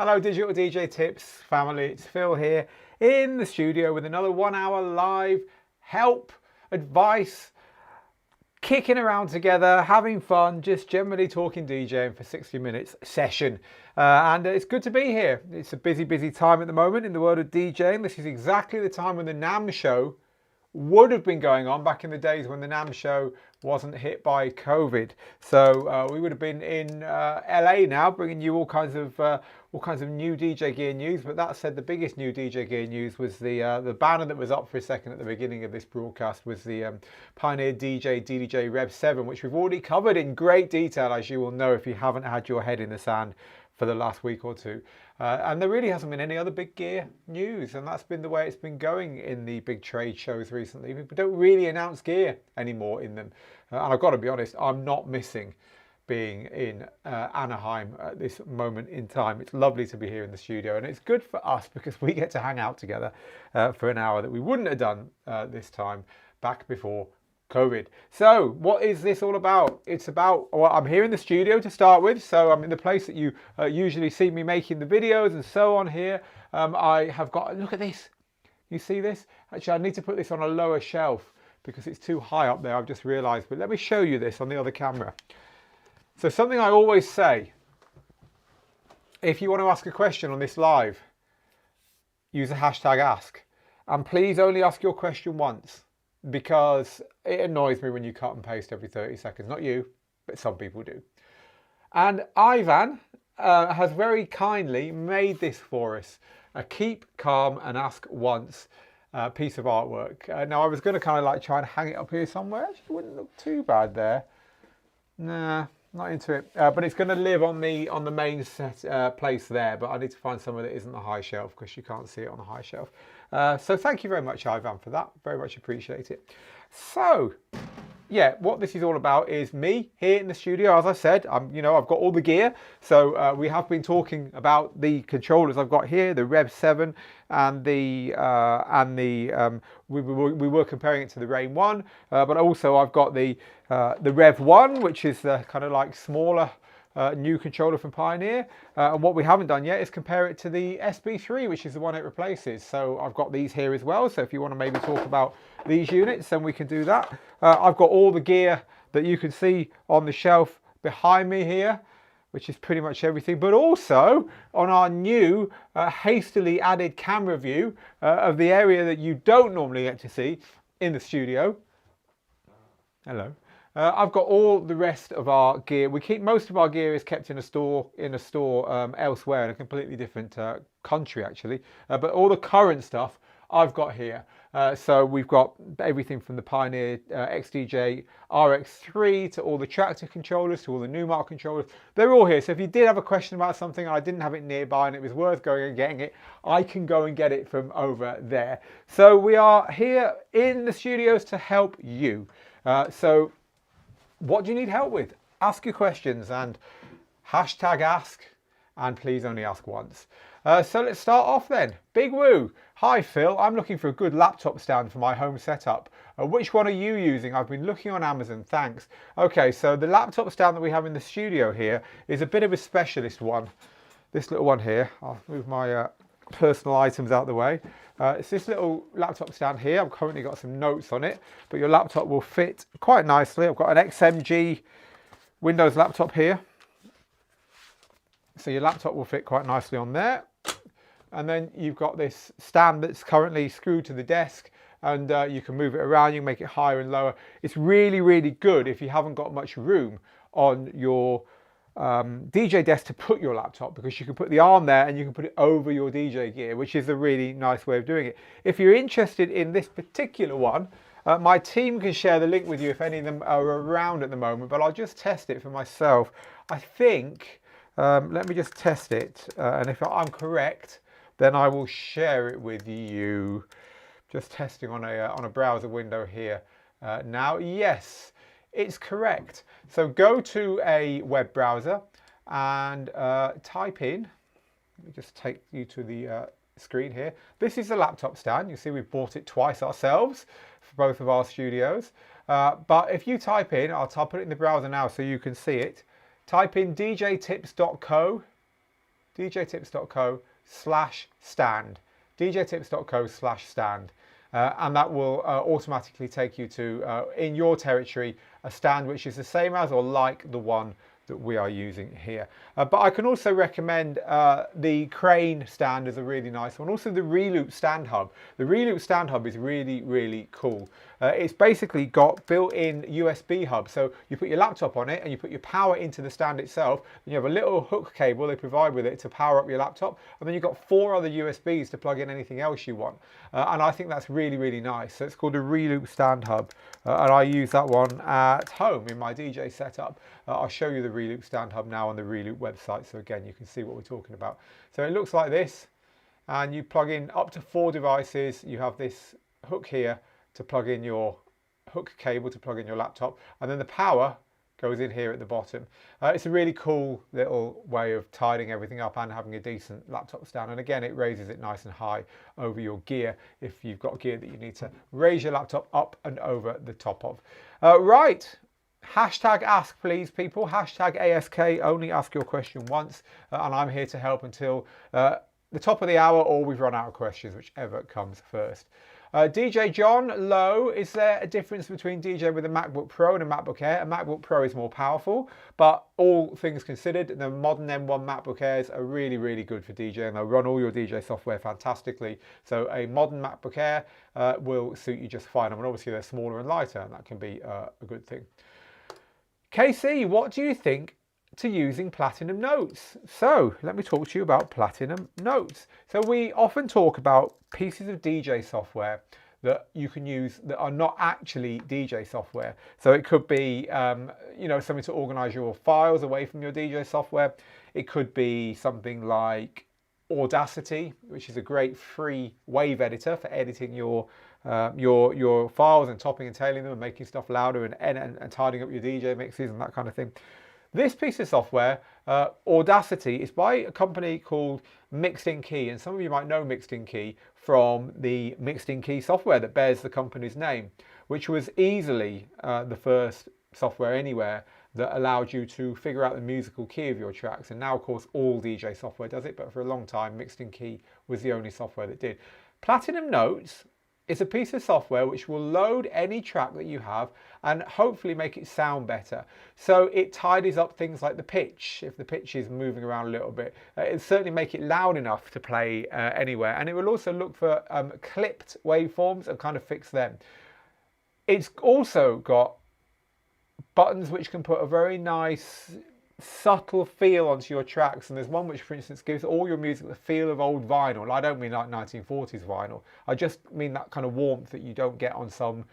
Hello Digital DJ Tips family, it's Phil here in the studio with another 1 hour live help, advice, kicking around together, having fun, just generally talking DJing for 60 minutes session. And it's good to be here. It's a busy time at the moment in the world of DJing. This is exactly the time when the NAMM show would have been going on back in the days when the NAMM show wasn't hit by COVID. So we would have been in LA now, bringing you all kinds of new DJ gear news. But that said, the biggest new DJ gear news was the banner that was up for a second at the beginning of this broadcast was the Pioneer DDJ Rev 7, which we've already covered in great detail, as you will know if you haven't had your head in the sand for the last week or two. And there really hasn't been any other big gear news, and that's been the way it's been going in the big trade shows recently. People don't really announce gear anymore in them. And I've got to be honest, I'm not missing being in Anaheim at this moment in time. It's lovely to be here in the studio, and it's good for us because we get to hang out together for an hour that we wouldn't have done this time back before COVID. So what is this all about? It's about, well, I'm here in the studio to start with, so I'm in the place that you usually see me making the videos and so on here. I have got, look at this, you see this? Actually, I need to put this on a lower shelf because it's too high up there, I've just realized, but let me show you this on the other camera. So something I always say, if you want to ask a question on this live, use the hashtag ask, and please only ask your question once, because it annoys me when you cut and paste every 30 seconds. Not you, but some people do. And Ivan has very kindly made this for us, a keep calm and ask once piece of artwork. Now I was going to kind of like try and hang it up here somewhere. Actually, it wouldn't look too bad there. Nah, not into it. But it's going to live on the main set, place there, but I need to find somewhere that isn't the high shelf because you can't see it on the high shelf. So thank you very much, Ivan, for that. Very much appreciate it. So yeah, what this is all about is me here in the studio. As I said, I've got all the gear. So we have been talking about the controllers I've got here, the Rev 7 and we were comparing it to the Rain 1, but also I've got the Rev 1, which is the kind of like smaller new controller from Pioneer, and what we haven't done yet is compare it to the SB3, which is the one it replaces. So I've got these here as well, so if you want to maybe talk about these units, then we can do that. I've got all the gear that you can see on the shelf behind me here, which is pretty much everything, but also on our new hastily added camera view of the area that you don't normally get to see in the studio. Hello. I've got all the rest of our gear. Most of our gear is kept in a store elsewhere in a completely different country actually. But all the current stuff I've got here. So we've got everything from the Pioneer XDJ RX3 to all the Tractor controllers to all the Numark controllers. They're all here. So if you did have a question about something and I didn't have it nearby and it was worth going and getting it, I can go and get it from over there. So we are here in the studios to help you. So what do you need help with? Ask your questions and hashtag ask, and please only ask once. So let's start off then. Big Woo. Hi Phil, I'm looking for a good laptop stand for my home setup. Which one are you using? I've been looking on Amazon, thanks. Okay, so the laptop stand that we have in the studio here is a bit of a specialist one. This little one here, I'll move my personal items out of the way. It's this little laptop stand here. I've currently got some notes on it, but your laptop will fit quite nicely. I've got an XMG Windows laptop here. So your laptop will fit quite nicely on there. And then you've got this stand that's currently screwed to the desk, and you can move it around, you can make it higher and lower. It's really, really good if you haven't got much room on your DJ desk to put your laptop, because you can put the arm there and you can put it over your DJ gear, which is a really nice way of doing it. If you're interested in this particular one, my team can share the link with you if any of them are around at the moment, but I'll just test it for myself. I think, let me just test it, and if I'm correct, then I will share it with you. Just testing on a browser window here now. Yes, it's correct. So go to a web browser and type in, let me just take you to the screen here. This is the laptop stand. You see we've bought it twice ourselves for both of our studios. But if you type in, I'll put it in the browser now so you can see it. Type in djtips.co djtips.co/stand, djtips.co/stand. And that will automatically take you to, in your territory, a stand which is the same as or like the one that we are using here. But I can also recommend the crane stand is a really nice one. Also the Reloop stand hub. The Reloop stand hub is really, really cool. It's basically got built-in USB hub. So you put your laptop on it and you put your power into the stand itself. And you have a little hook cable they provide with it to power up your laptop. And then you've got 4 other USBs to plug in anything else you want. And I think that's really, really nice. So it's called a Reloop stand hub. And I use that one at home in my DJ setup. I'll show you the Reloop stand hub now on the Reloop website. So again, you can see what we're talking about. So it looks like this. And you plug in up to 4 devices. You have this hook here to plug in your hook cable to plug in your laptop, and then the power goes in here at the bottom. It's a really cool little way of tidying everything up and having a decent laptop stand, and again it raises it nice and high over your gear if you've got gear that you need to raise your laptop up and over the top of. Right, hashtag ask please people, hashtag ASK, only ask your question once, and I'm here to help until the top of the hour or we've run out of questions, whichever comes first. DJ John Lowe, is there a difference between DJing with a MacBook Pro and a MacBook Air? A MacBook Pro is more powerful, but all things considered, the modern M1 MacBook Airs are really, really good for DJing. They'll run all your DJ software fantastically. So a modern MacBook Air will suit you just fine. I mean, obviously they're smaller and lighter, and that can be a good thing. KC, what do you think to using Platinum Notes? So let me talk to you about Platinum Notes. So we often talk about pieces of DJ software that you can use that are not actually DJ software. So it could be, you know, something to organize your files away from your DJ software. It could be something like Audacity, which is a great free wave editor for editing your files and topping and tailing them and making stuff louder and tidying up your DJ mixes and that kind of thing. This piece of software, Audacity, is by a company called Mixed In Key, and some of you might know Mixed In Key from the Mixed In Key software that bears the company's name, which was easily the first software anywhere that allowed you to figure out the musical key of your tracks. And now, of course, all DJ software does it, but for a long time, Mixed In Key was the only software that did. Platinum Notes is a piece of software which will load any track that you have and hopefully make it sound better. So it tidies up things like the pitch, if the pitch is moving around a little bit. It'll certainly make it loud enough to play anywhere. And it will also look for clipped waveforms and kind of fix them. It's also got buttons which can put a very nice subtle feel onto your tracks, and there's one which, for instance, gives all your music the feel of old vinyl. I don't mean like 1940s vinyl, I just mean that kind of warmth that you don't get on some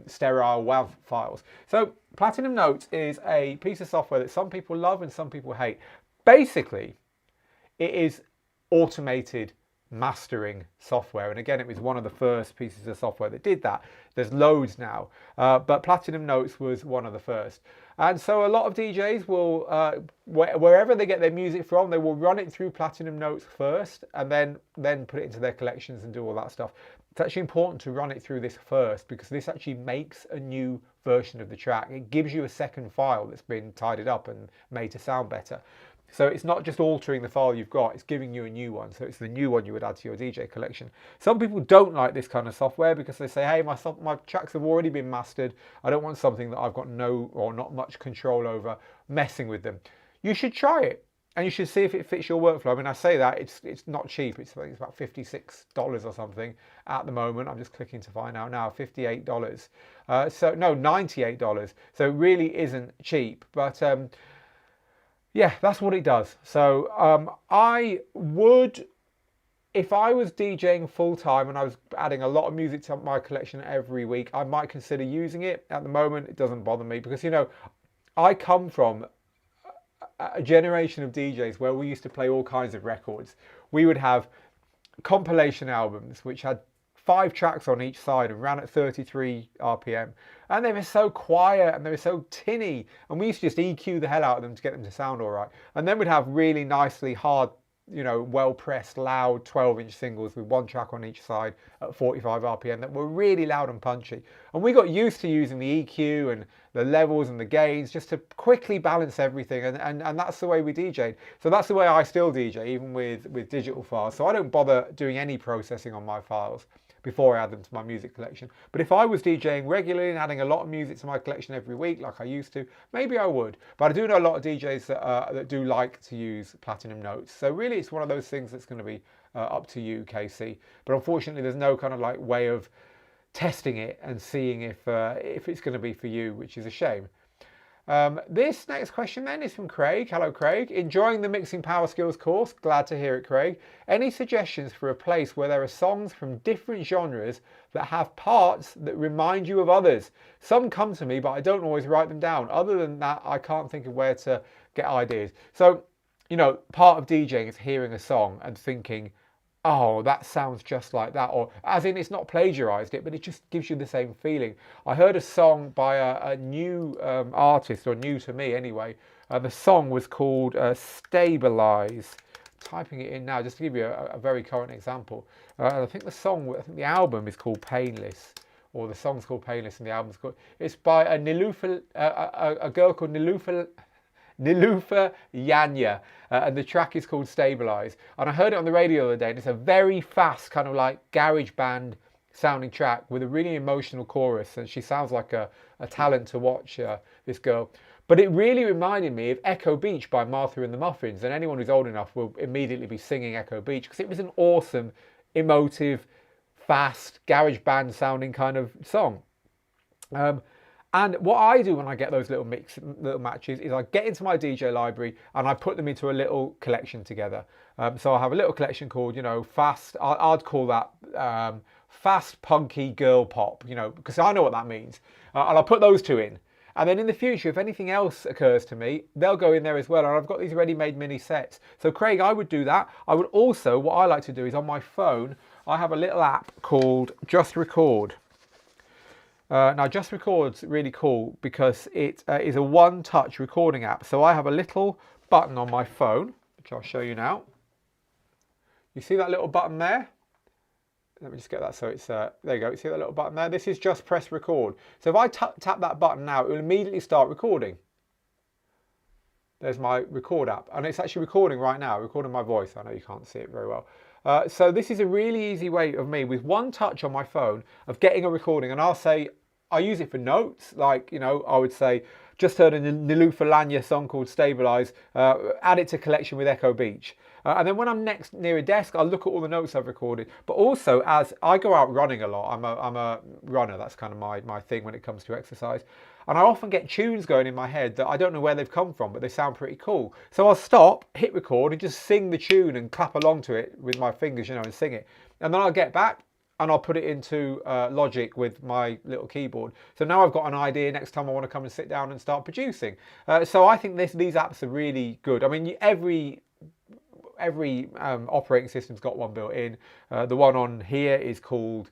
sterile WAV files. So Platinum Notes is a piece of software that some people love and some people hate. Basically, it is automated mastering software, and again, it was one of the first pieces of software that did that. There's loads now, but Platinum Notes was one of the first. And so a lot of DJs will, wherever they get their music from, they will run it through Platinum Notes first and then put it into their collections and do all that stuff. It's actually important to run it through this first, because this actually makes a new version of the track. It gives you a second file that's been tidied up and made to sound better. So it's not just altering the file you've got, it's giving you a new one. So it's the new one you would add to your DJ collection. Some people don't like this kind of software because they say, hey, my tracks have already been mastered. I don't want something that I've got no or not much control over messing with them. You should try it and you should see if it fits your workflow. I mean, I say that, it's not cheap. It's about $56 or something at the moment. I'm just clicking to find out now, $58. So no, $98. So it really isn't cheap, but yeah, that's what it does. So I would, if I was DJing full time and I was adding a lot of music to my collection every week, I might consider using it. At the moment, it doesn't bother me because, you know, I come from a generation of DJs where we used to play all kinds of records. We would have compilation albums which had 5 tracks on each side and ran at 33 RPM. And they were so quiet and they were so tinny. And we used to just EQ the hell out of them to get them to sound all right. And then we'd have really nicely hard you know, well pressed, loud 12-inch singles with one track on each side at 45 RPM that were really loud and punchy. And we got used to using the EQ and the levels and the gains just to quickly balance everything. And that's the way we DJ'd. So that's the way I still DJ, even with digital files. So I don't bother doing any processing on my files before I add them to my music collection. But if I was DJing regularly and adding a lot of music to my collection every week, like I used to, maybe I would. But I do know a lot of DJs that do like to use platinum notes. So really, it's one of those things that's going to be up to you, Casey. But unfortunately, there's no kind of like way of testing it and seeing if it's going to be for you, which is a shame. This next question then is from Craig. Hello, Craig. Enjoying the Mixing Power Skills course? Glad to hear it, Craig. Any suggestions for a place where there are songs from different genres that have parts that remind you of others? Some come to me, but I don't always write them down. Other than that, I can't think of where to get ideas. So, you know, part of DJing is hearing a song and thinking, oh, that sounds just like that, or as in it's not plagiarized it, but it just gives you the same feeling. I heard a song by a new artist, or new to me anyway. The song was called Stabilize. Typing it in now just to give you a very current example. I think the album is called Painless, or the song's called Painless and the album's called, it's by a girl called Nilufer Yanya, and the track is called Stabilize. And I heard it on the radio the other day, and it's a very fast kind of like garage band sounding track with a really emotional chorus, and she sounds like a talent to watch, this girl. But it really reminded me of Echo Beach by Martha and the Muffins, and anyone who's old enough will immediately be singing Echo Beach, because it was an awesome, emotive, fast, garage band sounding kind of song. And what I do when I get those little matches is I get into my DJ library and I put them into a little collection together. So I have a little collection called, you know, fast. I'd call that fast punky girl pop, you know, because I know what that means. And I'll put those two in. And then in the future, if anything else occurs to me, they'll go in there as well. And I've got these ready-made mini sets. So Craig, I would do that. I would also, what I like to do is on my phone, I have a little app called Just Record. Now, Just Record's really cool because it is a one-touch recording app. So I have a little button on my phone, which I'll show you now. You see that little button there? Let me just get that so it's, there you go. You see that little button there? This is Just Press Record. So if I tap that button now, it will immediately start recording. There's my record app, and it's actually recording right now, recording my voice. I know you can't see it very well. So this is a really easy way of me, with one touch on my phone, of getting a recording. And I'll say, I use it for notes, like, you know, I would say, just heard a Nilufer Lanya song called Stabilize, add it to collection with Echo Beach. And then when I'm next near a desk, I'll look at all the notes I've recorded. But also, as I go out running a lot, I'm a runner, that's kind of my thing when it comes to exercise. And I often get tunes going in my head that I don't know where they've come from, but they sound pretty cool. So I'll stop, hit record, and just sing the tune and clap along to it with my fingers, you know, and sing it. And then I'll get back and I'll put it into Logic with my little keyboard. So now I've got an idea next time I want to come and sit down and start producing. So I think these apps are really good. I mean, every operating system's got one built in. The one on here is called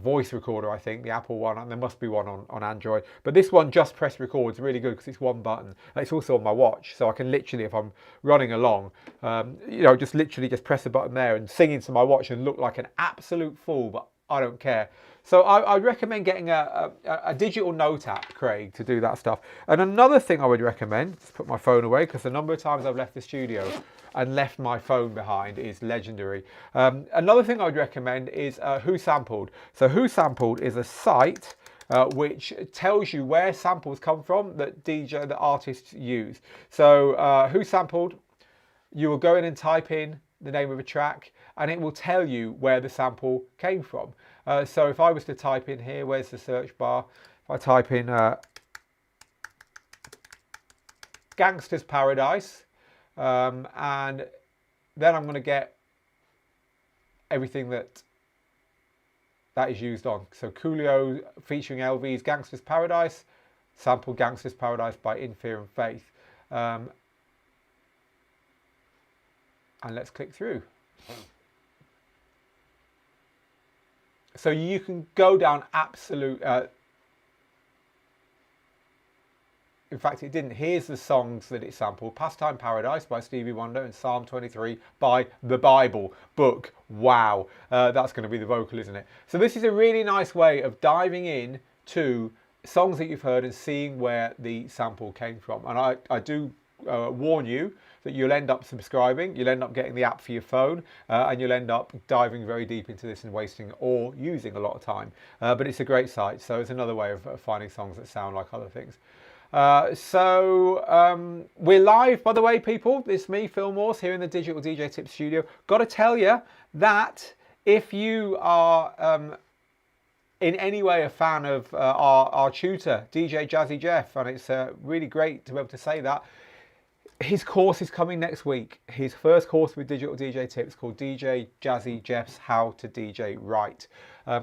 Voice Recorder, I think, the Apple one, and there must be one on Android. But this one, Just Press Record, is really good because it's one button. It's also on my watch, so I can literally, if I'm running along, you know, just literally just press the button there and sing into my watch and look like an absolute fool, but I don't care. So I'd recommend getting a digital note app, Craig, to do that stuff. And another thing I would recommend, just put my phone away, because the number of times I've left the studio and left my phone behind is legendary. Another thing I would recommend is Who Sampled. So Who Sampled is a site which tells you where samples come from that the artists use. So Who Sampled, you will go in and type in the name of a track, and it will tell you where the sample came from. So if I was to type in here, where's the search bar? If I type in Gangster's Paradise, and then I'm going to get everything that is used on. So Coolio featuring LV's Gangster's Paradise, sample Gangster's Paradise by In Fear and Faith. And let's click through. So you can go down absolute in fact it didn't. Here's the songs that it sampled: Pastime Paradise by Stevie Wonder and Psalm 23 by the Bible book. Wow, that's going to be the vocal, isn't it? So this is a really nice way of diving in to songs that you've heard and seeing where the sample came from. And I do warn you that you'll end up subscribing, you'll end up getting the app for your phone, and you'll end up diving very deep into this and wasting or using a lot of time. But it's a great site, so it's another way of finding songs that sound like other things. We're live, by the way, people. It's me, Phil Morse, here in the Digital DJ Tips studio. Got to tell you that if you are in any way a fan of our tutor, DJ Jazzy Jeff, and it's really great to be able to say that, his course is coming next week. His first course with Digital DJ Tips, called DJ Jazzy Jeff's How to DJ Right.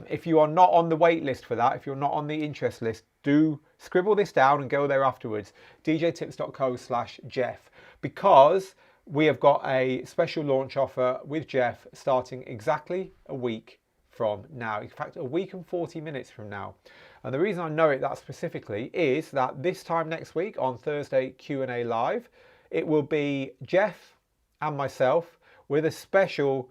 If you are not on the wait list for that, if you're not on the interest list, do scribble this down and go there afterwards, djtips.co/Jeff, because we have got a special launch offer with Jeff starting exactly a week from now. In fact, a week and 40 minutes from now. And the reason I know it that specifically is that this time next week on Thursday Q&A Live, it will be Jeff and myself with a special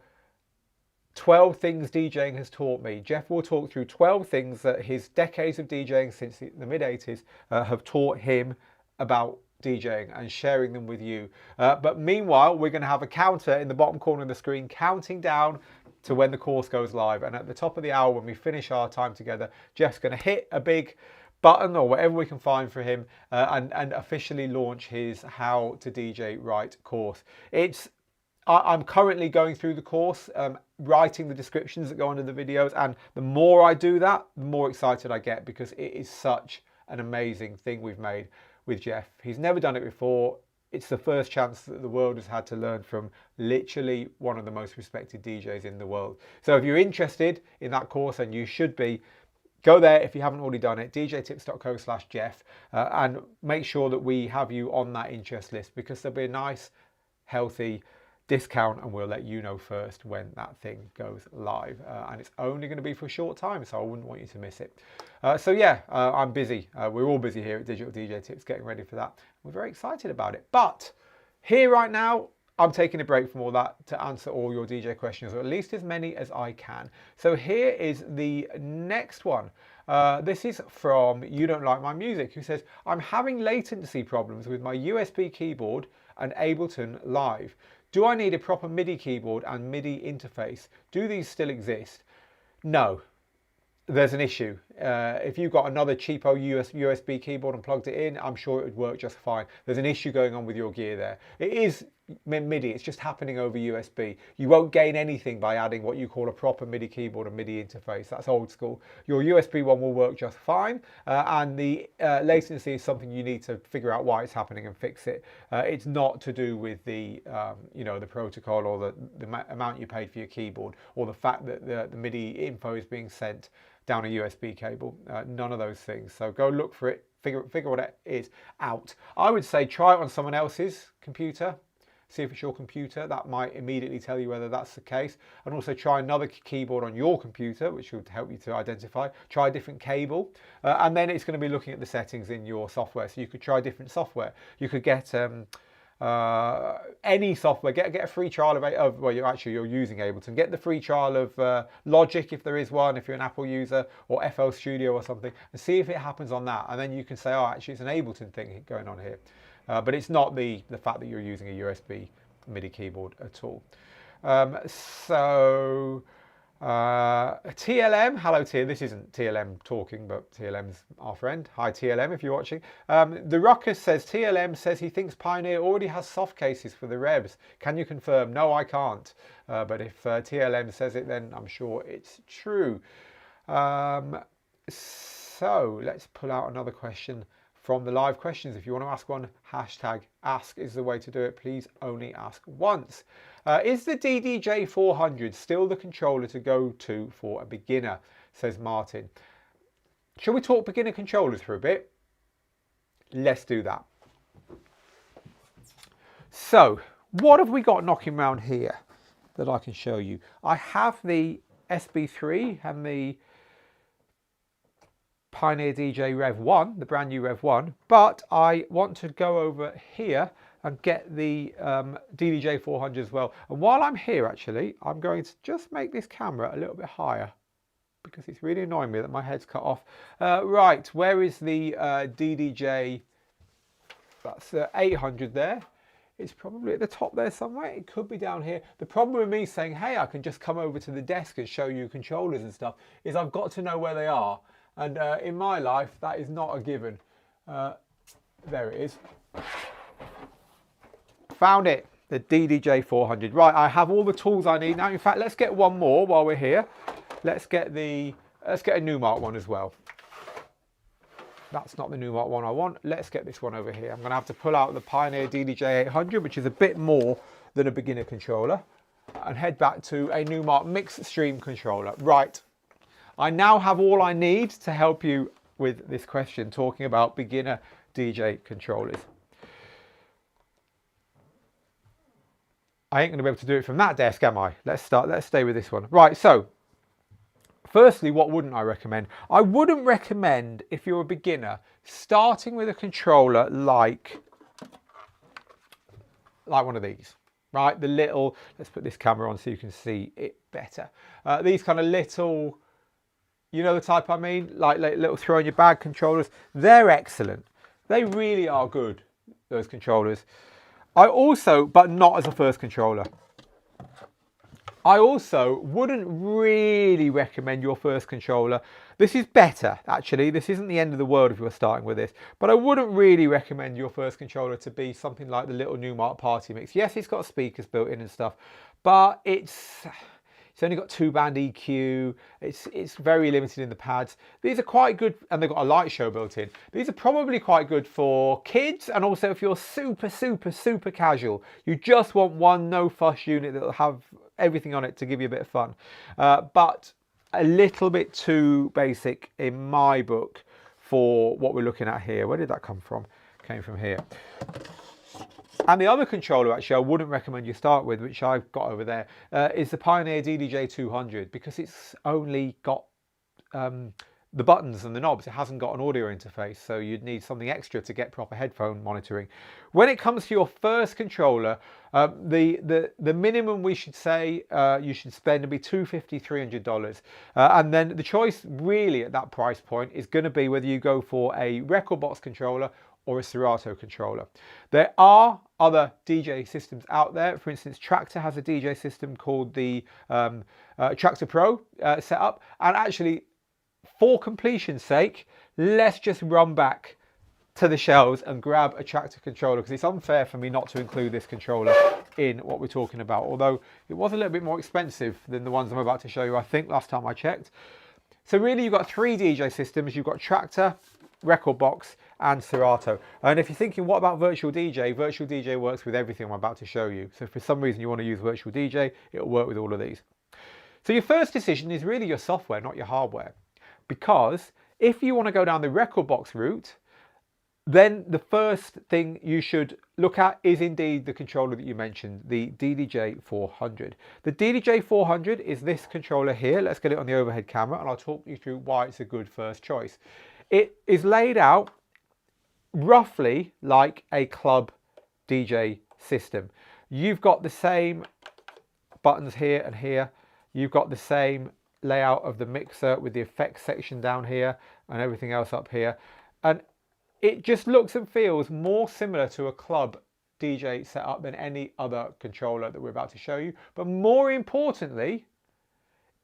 12 things DJing has taught me. Jeff will talk through 12 things that his decades of DJing since the mid-80s have taught him about DJing and sharing them with you. But meanwhile, we're going to have a counter in the bottom corner of the screen counting down to when the course goes live. And at the top of the hour, when we finish our time together, Jeff's going to hit a big button or whatever we can find for him and officially launch his How to DJ Right course. I'm currently going through the course, writing the descriptions that go under the videos, and the more I do that, the more excited I get, because it is such an amazing thing we've made with Jeff. He's never done it before. It's the first chance that the world has had to learn from literally one of the most respected DJs in the world. So if you're interested in that course, and you should be, go there if you haven't already done it, djtips.co/Jeff, and make sure that we have you on that interest list, because there'll be a nice, healthy discount, and we'll let you know first when that thing goes live. And it's only going to be for a short time, so I wouldn't want you to miss it. I'm busy. We're all busy here at Digital DJ Tips getting ready for that. We're very excited about it. But here right now, I'm taking a break from all that to answer all your DJ questions, or at least as many as I can. So here is the next one. This is from You Don't Like My Music, who says, I'm having latency problems with my USB keyboard and Ableton Live. Do I need a proper MIDI keyboard and MIDI interface? Do these still exist? No. There's an issue. If you've got another cheapo USB keyboard and plugged it in, I'm sure it would work just fine. There's an issue going on with your gear there. It is MIDI, it's just happening over USB. You won't gain anything by adding what you call a proper MIDI keyboard and MIDI interface. That's old school. Your USB one will work just fine, and the latency is something you need to figure out why it's happening and fix it. It's not to do with the the protocol or the amount you paid for your keyboard, or the fact that the MIDI info is being sent down a USB cable. None of those things. So go look for it, figure what it is out. I would say try it on someone else's computer. See if it's your computer. That might immediately tell you whether that's the case. And also try another keyboard on your computer, which would help you to identify. Try a different cable. And then it's going to be looking at the settings in your software. So you could try different software. You could get any software. Get a free trial of well, you're using Ableton. Get the free trial of Logic, if there is one, if you're an Apple user, or FL Studio or something, and see if it happens on that. And then you can say, oh, actually it's an Ableton thing going on here. But it's not the fact that you're using a USB MIDI keyboard at all. TLM, hello TLM, this isn't TLM talking, but TLM's our friend. Hi TLM, if you're watching. The Ruckus says, TLM says he thinks Pioneer already has soft cases for the Revs. Can you confirm? No, I can't. But if TLM says it, then I'm sure it's true. So let's pull out another question from the live questions. If you want to ask one, hashtag ask is the way to do it. Please only ask once. Is the DDJ-400 still the controller to go to for a beginner, says Martin. Shall we talk beginner controllers for a bit? Let's do that. So what have we got knocking around here that I can show you? I have the SB3 and the Pioneer DJ Rev 1, the brand new Rev 1, but I want to go over here and get the DDJ-400 as well. And while I'm here, actually, I'm going to just make this camera a little bit higher because it's really annoying me that my head's cut off. Right, where is the DDJ? That's 800 there. It's probably at the top there somewhere. It could be down here. The problem with me saying, hey, I can just come over to the desk and show you controllers and stuff, is I've got to know where they are. And in my life, that is not a given. There it is. Found it, the DDJ-400. Right, I have all the tools I need now. In fact, let's get one more while we're here. Let's get a Numark one as well. That's not the Numark one I want. Let's get this one over here. I'm going to have to pull out the Pioneer DDJ-800, which is a bit more than a beginner controller, and head back to a Numark Mix Stream controller. Right, I now have all I need to help you with this question, talking about beginner DJ controllers. I ain't going to be able to do it from that desk, am I? Let's stay with this one. Right, so firstly, what wouldn't I recommend? I wouldn't recommend, if you're a beginner, starting with a controller like one of these, right? The little, let's put this camera on so you can see it better. These kind of little, you know the type I mean? Like little throw in your bag controllers. They're excellent. They really are good, those controllers. I also, but not as a first controller. I also wouldn't really recommend your first controller. This is better, actually. This isn't the end of the world if you're starting with this, but I wouldn't really recommend your first controller to be something like the little Numark Party Mix. Yes, it's got speakers built in and stuff, but it's only got 2-band EQ. It's very limited in the pads. These are quite good, and they've got a light show built in. These are probably quite good for kids, and also if you're super, super, super casual. You just want one no-fuss unit that'll have everything on it to give you a bit of fun. But a little bit too basic in my book for what we're looking at here. Where did that come from? Came from here. And the other controller, actually, I wouldn't recommend you start with, which I've got over there, is the Pioneer DDJ-200, because it's only got the buttons and the knobs. It hasn't got an audio interface, so you'd need something extra to get proper headphone monitoring. When it comes to your first controller, the minimum we should say you should spend would be $250, $300. And then the choice really at that price point is going to be whether you go for a record box controller or a Serato controller. There are other DJ systems out there. For instance, Traktor has a DJ system called the Traktor Pro setup. And actually, for completion's sake, let's just run back to the shelves and grab a Traktor controller, because it's unfair for me not to include this controller in what we're talking about. Although it was a little bit more expensive than the ones I'm about to show you, I think, last time I checked. So really, you've got 3 DJ systems. You've got Traktor, Record Box and Serato. And if you're thinking, what about Virtual DJ? Virtual DJ works with everything I'm about to show you. So if for some reason you want to use Virtual DJ, it'll work with all of these. So your first decision is really your software, not your hardware. Because if you want to go down the Record Box route, then the first thing you should look at is indeed the controller that you mentioned, the DDJ-400. The DDJ-400 is this controller here. Let's get it on the overhead camera and I'll talk you through why it's a good first choice. It is laid out roughly like a club DJ system. You've got the same buttons here and here. You've got the same layout of the mixer with the effects section down here and everything else up here. And it just looks and feels more similar to a club DJ setup than any other controller that we're about to show you. But more importantly,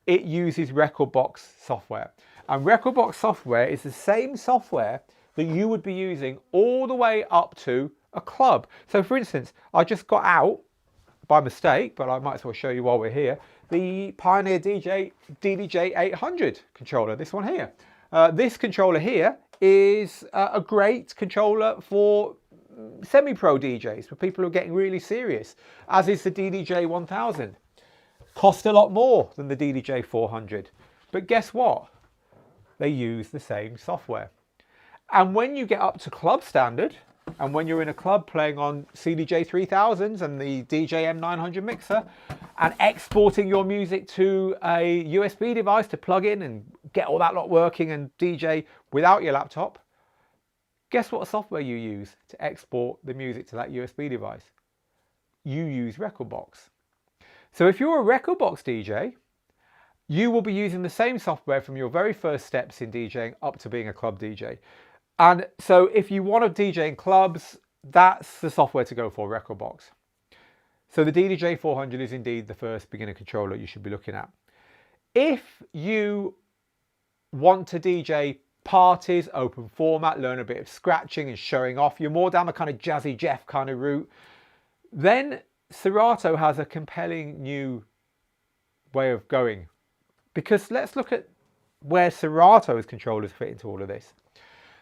it uses Record Box software. And Record Box software is the same software that you would be using all the way up to a club. So for instance, I just got out by mistake, but I might as well show you while we're here, the Pioneer DDJ-800 controller, this one here. This controller here is a great controller for semi-pro DJs, for people who are getting really serious, as is the DDJ-1000. Cost a lot more than the DDJ-400. But guess what? They use the same software. And when you get up to club standard, and when you're in a club playing on CDJ-3000s and the DJ-M900 mixer, and exporting your music to a USB device to plug in and get all that lot working and DJ without your laptop, guess what software you use to export the music to that USB device? You use rekordbox. So if you're a rekordbox DJ, you will be using the same software from your very first steps in DJing up to being a club DJ. And so if you want to DJ in clubs, that's the software to go for, rekordbox. So the DDJ-400 is indeed the first beginner controller you should be looking at. If you want to DJ parties, open format, learn a bit of scratching and showing off, you're more down the kind of Jazzy Jeff kind of route, then Serato has a compelling new way of going. Because let's look at where Serato's controllers fit into all of this.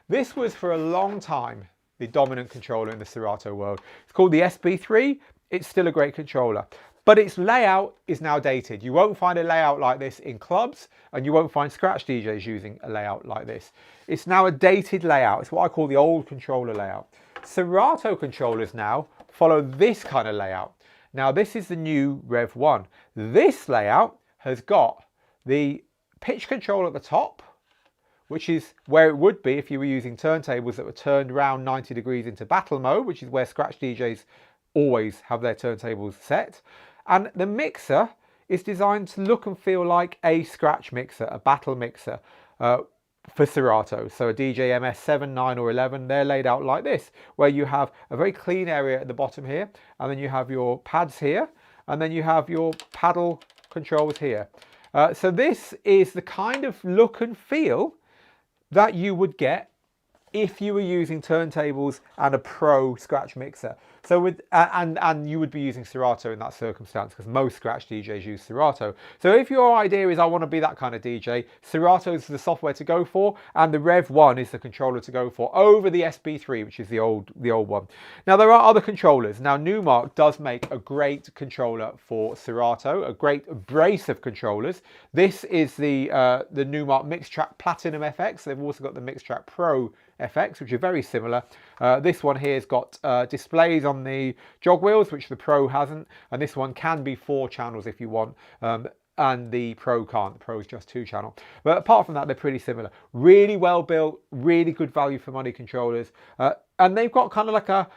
This was for a long time the dominant controller in the Serato world. It's called the SB3. It's still a great controller, but its layout is now dated. You won't find a layout like this in clubs, and you won't find scratch DJs using a layout like this. It's now a dated layout. It's what I call the old controller layout. Serato controllers now follow this kind of layout. Now this is the new Rev 1. This layout has got the pitch control at the top, which is where it would be if you were using turntables that were turned around 90 degrees into battle mode, which is where scratch DJs always have their turntables set. And the mixer is designed to look and feel like a scratch mixer, a battle mixer for Serato. So a DJ MS 7, 9 or 11, they're laid out like this, where you have a very clean area at the bottom here, and then you have your pads here, and then you have your paddle controls here. So this is the kind of look and feel that you would get if you were using turntables and a pro scratch mixer. So with and you would be using Serato in that circumstance, because most scratch DJs use Serato. So if your idea is I want to be that kind of DJ, Serato is the software to go for, and the Rev 1 is the controller to go for over the SB3, which is the old one. Now there are other controllers. Now Numark does make a great controller for Serato, a great brace of controllers. This is the Numark Mixtrack Platinum FX. They've also got the Mixtrack Pro FX, which are very similar. This one here has got displays on the jog wheels, which the Pro hasn't, and this one can be 4 channels if you want, and the Pro can't. The Pro is just 2 channel. But apart from that, they're pretty similar. Really well built, really good value for money controllers, and they've got kind of like a,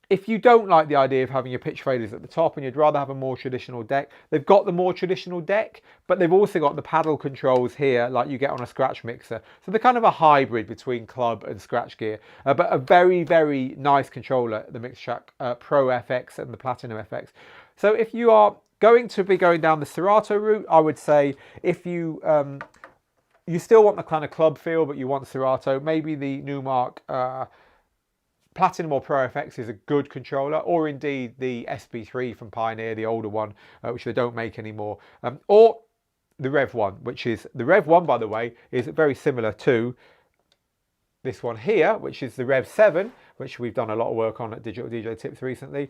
if you don't like the idea of having your pitch faders at the top and you'd rather have a more traditional deck, they've got the more traditional deck, but they've also got the paddle controls here like you get on a scratch mixer. So they're kind of a hybrid between club and scratch gear, but a very, very nice controller, the Mixtrack Pro FX and the Platinum FX. So if you are going to be going down the Serato route, I would say if you you still want the kind of club feel, but you want Serato, maybe the Numark Platinum or Pro FX is a good controller, or indeed the SB3 from Pioneer, the older one, which they don't make anymore, or the Rev 1, which is, the Rev 1, by the way, is very similar to this one here, which is the Rev 7, which we've done a lot of work on at Digital DJ Tips recently,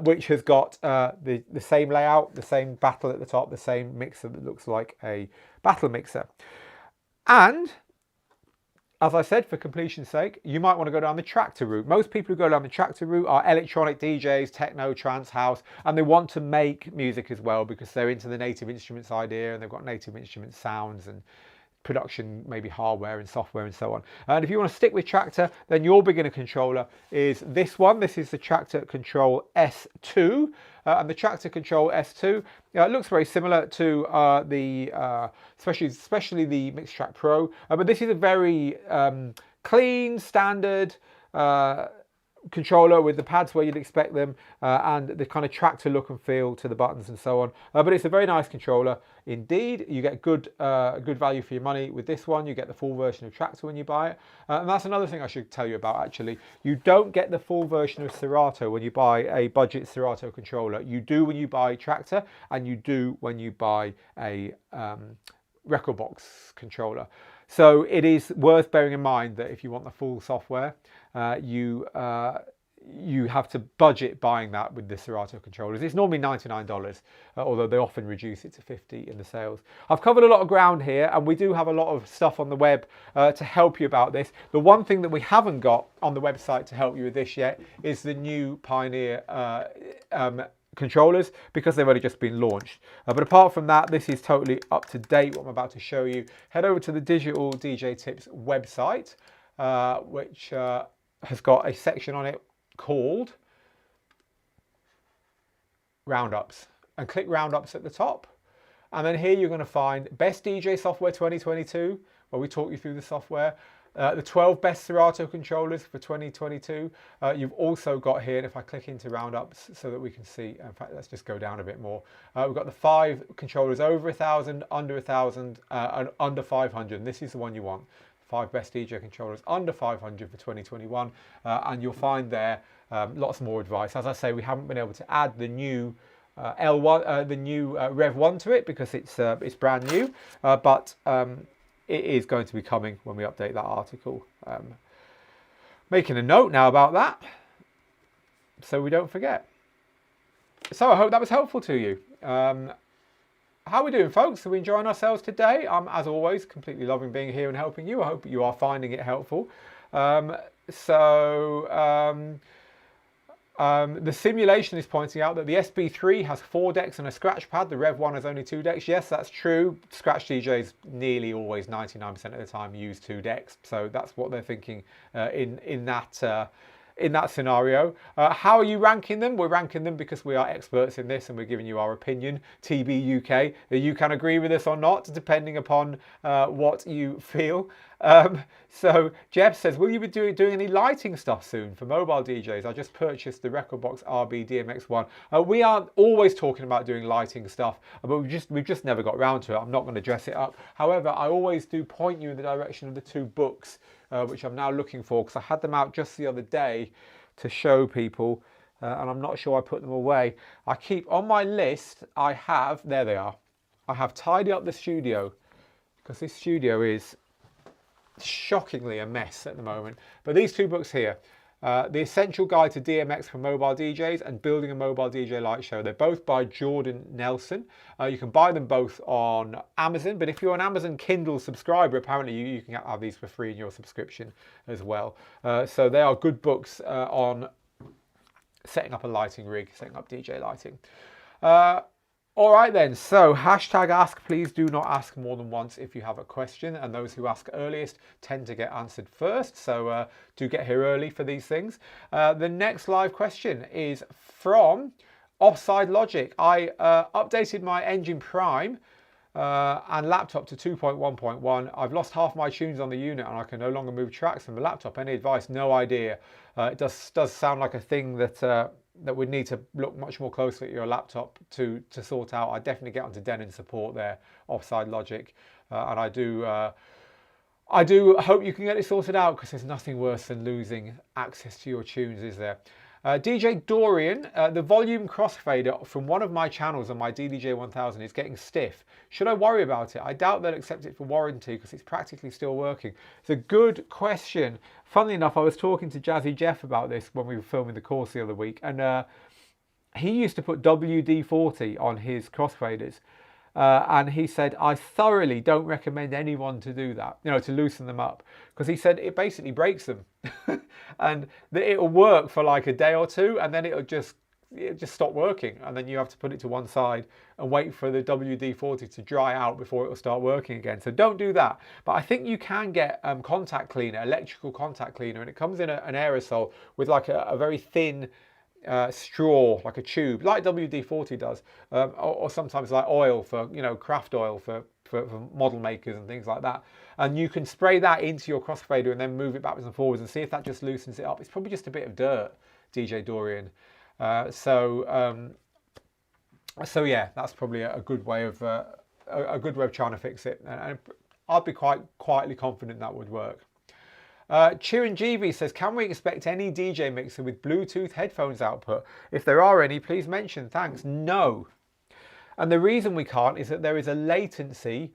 which has got the same layout, the same battle at the top, the same mixer that looks like a battle mixer. And as I said, for completion's sake, you might want to go down the Traktor route. Most people who go down the Traktor route are electronic DJs, techno, trance, house, and they want to make music as well because they're into the native instruments idea and they've got native instrument sounds and production, maybe hardware and software and so on. And if you want to stick with Traktor, then your beginner controller is this one. This is the Traktor Control S2. And the Traktor Control S2, it looks very similar to especially the Mixtrack Pro, but this is a very clean, standard controller with the pads where you'd expect them, and the kind of Traktor look and feel to the buttons and so on. But it's a very nice controller indeed. You get good value for your money with this one. You get the full version of Traktor when you buy it, and that's another thing I should tell you about actually. You don't get the full version of Serato when you buy a budget Serato controller. You do when you buy Traktor, and you do when you buy a rekordbox controller. So it is worth bearing in mind that if you want the full software, you have to budget buying that with the Serato controllers. It's normally $99, although they often reduce it to $50 in the sales. I've covered a lot of ground here, and we do have a lot of stuff on the web to help you about this. The one thing that we haven't got on the website to help you with this yet is the new Pioneer controllers because they've only just been launched. But apart from that, this is totally up to date, what I'm about to show you. Head over to the Digital DJ Tips website, which has got a section on it called Roundups, and click Roundups at the top. And then here you're going to find Best DJ Software 2022, where we talk you through the software. The 12 best Serato controllers for 2022. You've also got here, and if I click into Roundups so that we can see, in fact, let's just go down a bit more. We've got the 5 controllers over 1,000, under 1,000, and under 500. And this is the one you want. 5 best DJ controllers under 500 for 2021. And you'll find there lots more advice. As I say, we haven't been able to add the new L1, the new Rev 1 to it because it's brand new, but it is going to be coming when we update that article. Making a note now about that so we don't forget. So I hope that was helpful to you. How are we doing, folks? Are we enjoying ourselves today? I'm, as always, completely loving being here and helping you. I hope you are finding it helpful. The simulation is pointing out that the SB3 has 4 decks and a scratch pad. The Rev 1 has only 2 decks. Yes, that's true. Scratch DJs nearly always, 99% of the time, use 2 decks. So that's what they're thinking in that scenario. How are you ranking them? We're ranking them because we are experts in this and we're giving you our opinion. TB UK. You can agree with us or not, depending upon what you feel. So Jeff says, will you be doing any lighting stuff soon for mobile DJs? I just purchased the Recordbox RB DMX1. We aren't always talking about doing lighting stuff, but we've just never got round to it. I'm not going to dress it up. However, I always do point you in the direction of the 2 books, which I'm now looking for because I had them out just the other day to show people, and I'm not sure I put them away. I keep on my list, there they are. I have Tidy Up the Studio because this studio is shockingly a mess at the moment. But these 2 books here, The Essential Guide to DMX for Mobile DJs and Building a Mobile DJ Light Show. They're both by Jordan Nelson. You can buy them both on Amazon, but if you're an Amazon Kindle subscriber, apparently you can have these for free in your subscription as well. So they are good books on setting up a lighting rig, setting up DJ lighting. All right then, so hashtag ask, please do not ask more than once if you have a question, and those who ask earliest tend to get answered first, so do get here early for these things. The next live question is from Offside Logic. I updated my Engine Prime and laptop to 2.1.1. I've lost half my tunes on the unit and I can no longer move tracks from the laptop. Any advice? No idea. It does sound like a thing that would need to look much more closely at your laptop to sort out. I definitely get onto Denon support there, Offside Logic, and I do hope you can get it sorted out because there's nothing worse than losing access to your tunes, is there? DJ Dorian, the volume crossfader from one of my channels on my DDJ-1000 is getting stiff. Should I worry about it? I doubt they'll accept it for warranty because it's practically still working. It's a good question. Funnily enough, I was talking to Jazzy Jeff about this when we were filming the course the other week, and he used to put WD-40 on his crossfaders. And he said, I thoroughly don't recommend anyone to do that, to loosen them up, because he said it basically breaks them and it'll work for like a day or 2 and then it'll just stop working, and then you have to put it to one side and wait for the WD-40 to dry out before it will start working again. So don't do that. But I think you can get contact cleaner, electrical contact cleaner, and it comes in an aerosol with like a very thin straw, like a tube, like WD-40 does, or sometimes like oil for, craft oil for model makers and things like that. And you can spray that into your crossfader and then move it backwards and forwards and see if that just loosens it up. It's probably just a bit of dirt, DJ Dorian. So yeah, that's probably a good way of trying to fix it. And I'd be quite quietly confident that would work. Chiranjeevi says, can we expect any DJ mixer with Bluetooth headphones output? If there are any, please mention. Thanks. No. And the reason we can't is that there is a latency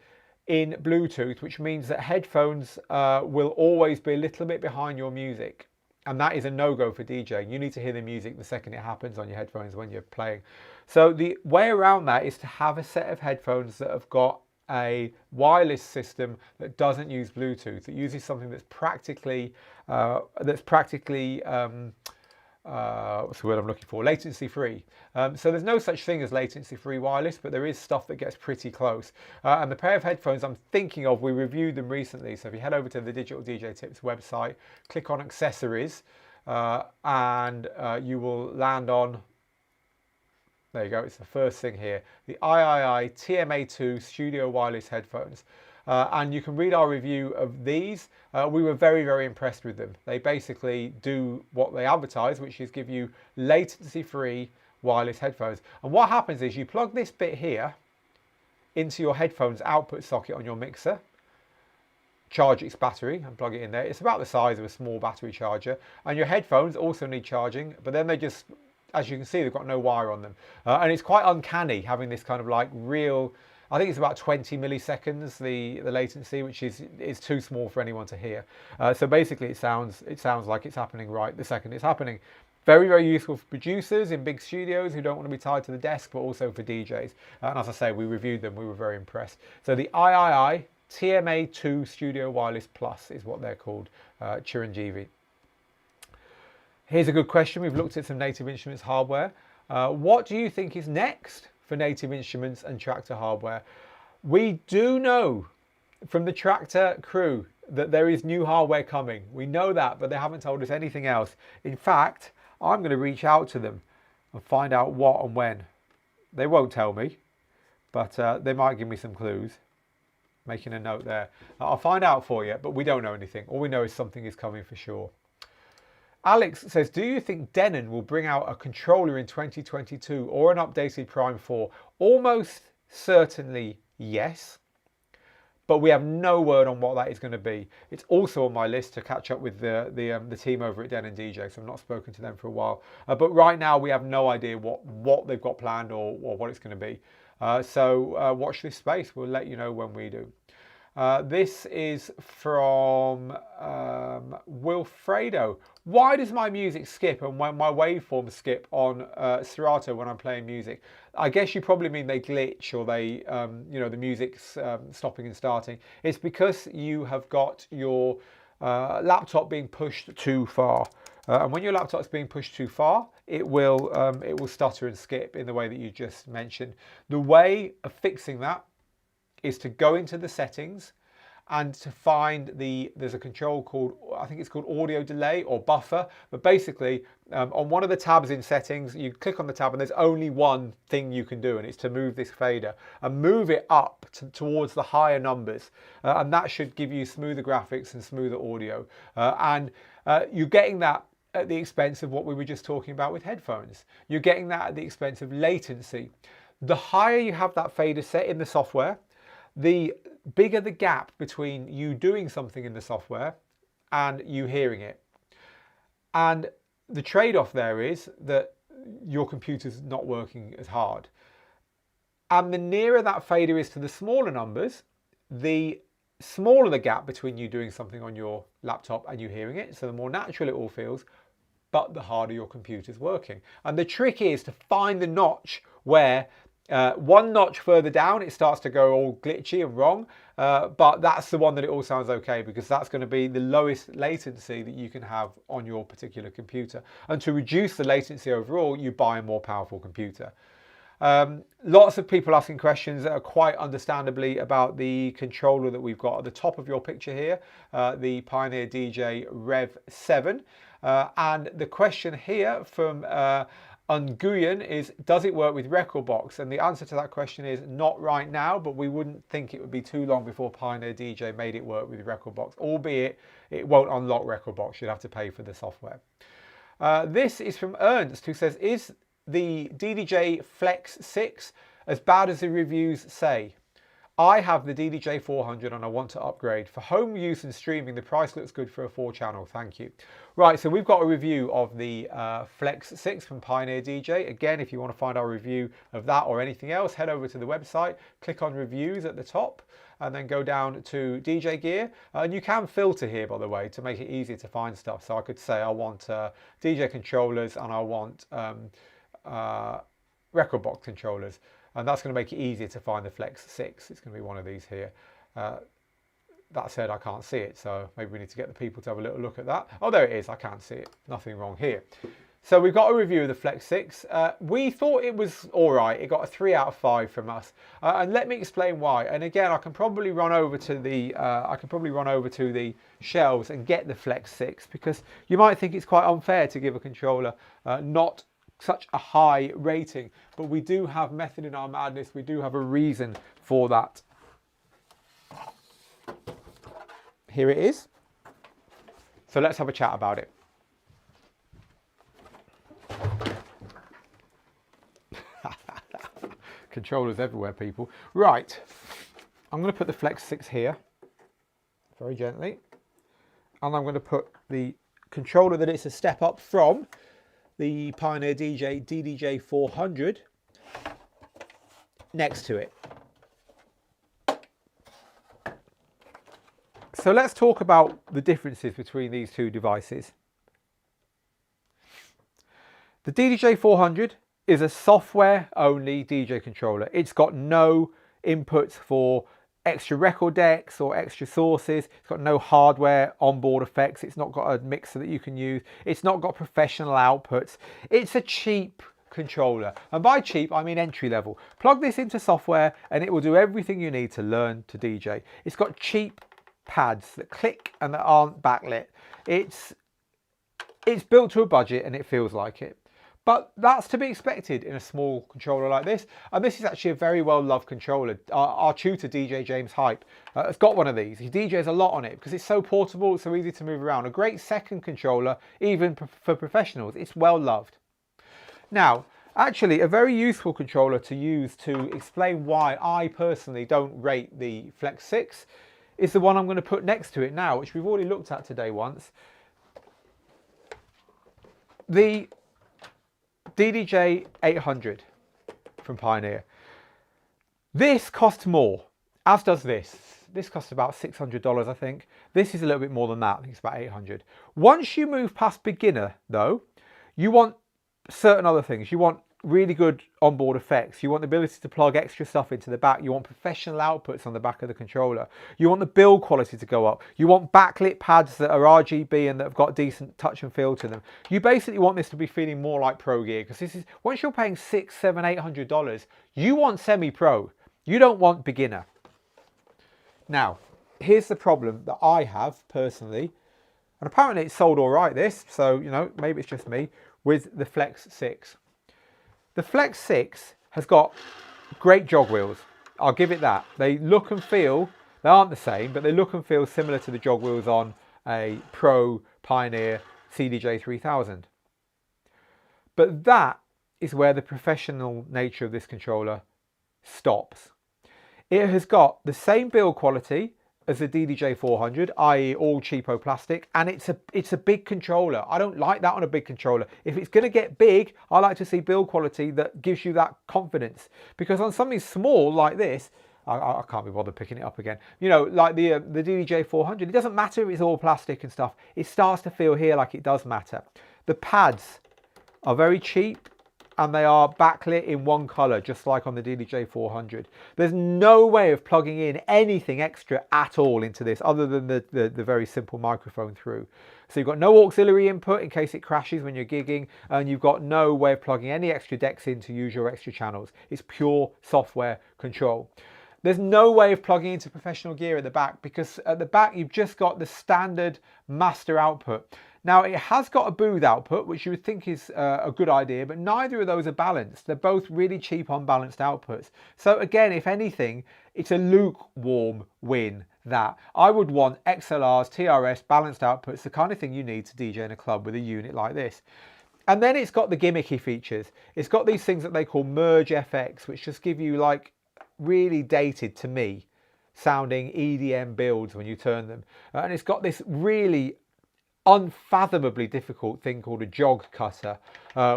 in Bluetooth, which means that headphones will always be a little bit behind your music. And that is a no-go for DJing. You need to hear the music the second it happens on your headphones when you're playing. So the way around that is to have a set of headphones that have got a wireless system that doesn't use Bluetooth. It uses something that's practically what's the word I'm looking for? Latency free. So there's no such thing as latency free wireless, but there is stuff that gets pretty close. And the pair of headphones I'm thinking of, we reviewed them recently. So if you head over to the Digital DJ Tips website, click on accessories, and you will land on, there you go, it's the first thing here, the III TMA2 Studio Wireless Headphones. And you can read our review of these. We were very, very impressed with them. They basically do what they advertise, which is give you latency-free wireless headphones. And what happens is you plug this bit here into your headphones output socket on your mixer, charge its battery and plug it in there. It's about the size of a small battery charger. And your headphones also need charging, but then they just, as you can see, they've got no wire on them. And it's quite uncanny having this kind of like real, I think it's about 20 milliseconds, the latency, which is too small for anyone to hear. So basically it sounds like it's happening right the second it's happening. Very, very useful for producers in big studios who don't want to be tied to the desk, but also for DJs. And as I say, we reviewed them, we were very impressed. So the III TMA2 Studio Wireless Plus is what they're called, Chiranjeevi. Here's a good question. We've looked at some Native Instruments hardware. What do you think is next for Native Instruments and Traktor hardware? We do know from the Traktor crew that there is new hardware coming. We know that, but they haven't told us anything else. In fact, I'm going to reach out to them and find out what and when. They won't tell me, but they might give me some clues. Making a note there. I'll find out for you, but we don't know anything. All we know is something is coming for sure. Alex says, do you think Denon will bring out a controller in 2022 or an updated Prime 4? Almost certainly yes, but we have no word on what that is going to be. It's also on my list to catch up with the team over at Denon DJ, so I've not spoken to them for a while. But right now we have no idea what they've got planned or what it's going to be. So watch this space. We'll let you know when we do. This is from Wilfredo. Why does my music skip and when my waveforms skip on Serato when I'm playing music? I guess you probably mean they glitch or they, the music's stopping and starting. It's because you have got your laptop being pushed too far. And when your laptop's being pushed too far, it will stutter and skip in the way that you just mentioned. The way of fixing that is to go into the settings and to find there's a control called, I think it's called audio delay or buffer, but basically on one of the tabs in settings, you click on the tab and there's only one thing you can do, and it's to move this fader and move it up towards the higher numbers, and that should give you smoother graphics and smoother audio, and you're getting that at the expense of what we were just talking about with headphones. You're getting that at the expense of latency. The higher you have that fader set in the software, the bigger the gap between you doing something in the software and you hearing it. And the trade-off there is that your computer's not working as hard. And the nearer that fader is to the smaller numbers, the smaller the gap between you doing something on your laptop and you hearing it. So the more natural it all feels, but the harder your computer's working. And the trick is to find the notch where one notch further down it starts to go all glitchy and wrong, but that's the one that it all sounds okay, because that's going to be the lowest latency that you can have on your particular computer. And to reduce the latency overall, you buy a more powerful computer. Lots of people asking questions that are quite understandably about the controller that we've got at the top of your picture here, the Pioneer DJ Rev 7. And the question here from Nguyen is, does it work with Rekordbox? And the answer to that question is not right now, but we wouldn't think it would be too long before Pioneer DJ made it work with Rekordbox, albeit it won't unlock Rekordbox. You'd have to pay for the software. This is from Ernst, who says, is the DDJ-Flex 6 as bad as the reviews say? I have the DDJ-400 and I want to upgrade. For home use and streaming, the price looks good for a 4-channel. Thank you. Right, so we've got a review of the Flex 6 from Pioneer DJ. Again, if you want to find our review of that or anything else, head over to the website, click on reviews at the top, and then go down to DJ Gear. And you can filter here, by the way, to make it easier to find stuff. So I could say I want DJ controllers and I want Rekordbox controllers. And that's going to make it easier to find the Flex 6. It's going to be one of these here. That said, I can't see it, so maybe we need to get the people to have a little look at that. Oh, there it is. I can't see it. Nothing wrong here. So we've got a review of the Flex 6. We thought it was all right. It got a 3 out of 5 from us. And let me explain why. And again, I can probably run over to the shelves and get the Flex 6, because you might think it's quite unfair to give a controller not such a high rating. But we do have method in our madness. We do have a reason for that. Here it is. So let's have a chat about it. Controllers everywhere, people. Right, I'm going to put the Flex 6 here, very gently. And I'm going to put the controller that it's a step up from, the Pioneer DDJ-400, next to it. So let's talk about the differences between these two devices. The DDJ-400 is a software-only DJ controller. It's got no inputs for extra record decks or extra sources. It's got no hardware onboard effects. It's not got a mixer that you can use. It's not got professional outputs. It's a cheap controller. And by cheap, I mean entry level. Plug this into software and it will do everything you need to learn to DJ. It's got cheap pads that click and that aren't backlit. It's built to a budget and it feels like it. But that's to be expected in a small controller like this. And this is actually a very well loved controller. Our tutor, DJ James Hype, has got one of these. He DJs a lot on it because it's so portable, it's so easy to move around. A great second controller, even for professionals. It's well loved. Now, actually a very useful controller to use to explain why I personally don't rate the Flex 6 is the one I'm going to put next to it now, which we've already looked at today once. The DDJ-800 from Pioneer. This costs more, as does this. This costs about $600, I think. This is a little bit more than that. I think it's about $800. Once you move past beginner, though, you want certain other things. You want really good onboard effects. You want the ability to plug extra stuff into the back. You want professional outputs on the back of the controller. You want the build quality to go up. You want backlit pads that are RGB and that have got decent touch and feel to them. You basically want this to be feeling more like pro gear, because this is, once you're paying $600, $700, $800, you want semi-pro. You don't want beginner. Now, here's the problem that I have personally, and apparently it's sold all right, this, so, you know, maybe it's just me, with the Flex 6. The Flex 6 has got great jog wheels. I'll give it that. They look and feel, they aren't the same, but they look and feel similar to the jog wheels on a Pro Pioneer CDJ 3000. But that is where the professional nature of this controller stops. It has got the same build quality as the DDJ-400, i.e. all cheapo plastic, and it's a big controller. I don't like that on a big controller. If it's going to get big, I like to see build quality that gives you that confidence, because on something small like this, I can't be bothered picking it up again. You know, like the DDJ-400, it doesn't matter if it's all plastic and stuff. It starts to feel here like it does matter. The pads are very cheap, and they are backlit in one color, just like on the DDJ-400. There's no way of plugging in anything extra at all into this other than the very simple microphone through. So you've got no auxiliary input in case it crashes when you're gigging, and you've got no way of plugging any extra decks in to use your extra channels. It's pure software control. There's no way of plugging into professional gear at the back, because at the back you've just got the standard master output. Now, it has got a booth output, which you would think is a good idea, but neither of those are balanced. They're both really cheap, unbalanced outputs. So again, if anything, it's a lukewarm win, that. I would want XLRs, TRS, balanced outputs, the kind of thing you need to DJ in a club with a unit like this. And then it's got the gimmicky features. It's got these things that they call Merge FX, which just give you, like, really dated, to me, sounding EDM builds when you turn them. And it's got this really unfathomably difficult thing called a jog cutter,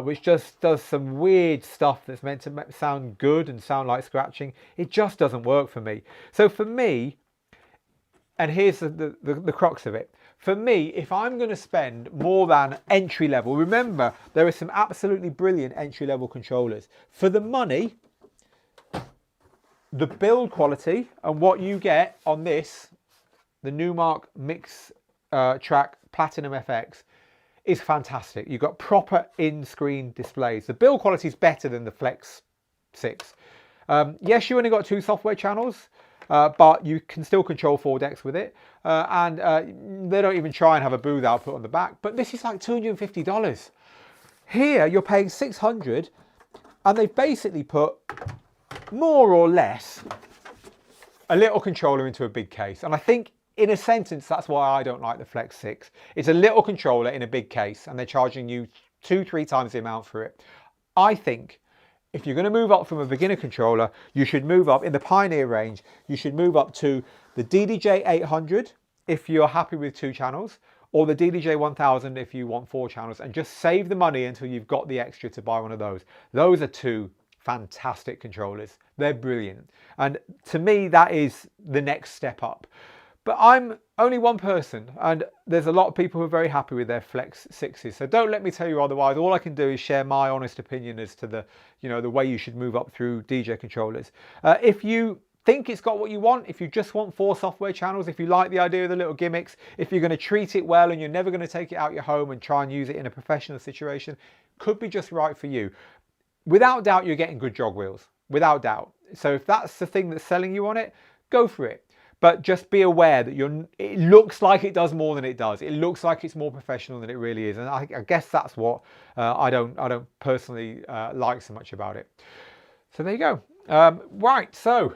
which just does some weird stuff that's meant to sound good and sound like scratching. It just doesn't work for me. So for me, and here's the crux of it, for me, if I'm going to spend more than entry level, remember there are some absolutely brilliant entry level controllers. For the money, the build quality and what you get on this, the Numark Mix Track Platinum FX, is fantastic. You've got proper in-screen displays. The build quality is better than the Flex 6. Yes, you only got 2 software channels, but you can still control 4 decks with it. They don't even try and have a booth output on the back, but this is like $250. Here, you're paying $600, and they've basically put more or less a little controller into a big case. And I think in a sentence, that's why I don't like the Flex 6. It's a little controller in a big case, and they're charging you 2-3 times the amount for it. I think if you're going to move up from a beginner controller, you should move up in the Pioneer range. You should move up to the DDJ-800 if you're happy with 2 channels, or the DDJ-1000 if you want 4 channels, and just save the money until you've got the extra to buy one of those. Those are 2 fantastic controllers. They're brilliant. And to me, that is the next step up. But I'm only one person, and there's a lot of people who are very happy with their Flex 6s. So don't let me tell you otherwise. All I can do is share my honest opinion as to the way you should move up through DJ controllers. If you think it's got what you want, if you just want 4 software channels, if you like the idea of the little gimmicks, if you're going to treat it well and you're never going to take it out your home and try and use it in a professional situation, could be just right for you. Without doubt, you're getting good jog wheels, without doubt. So if that's the thing that's selling you on it, go for it. But just be aware that it looks like it does more than it does. It looks like it's more professional than it really is. And I guess that's what I don't personally like so much about it. So there you go. Right, so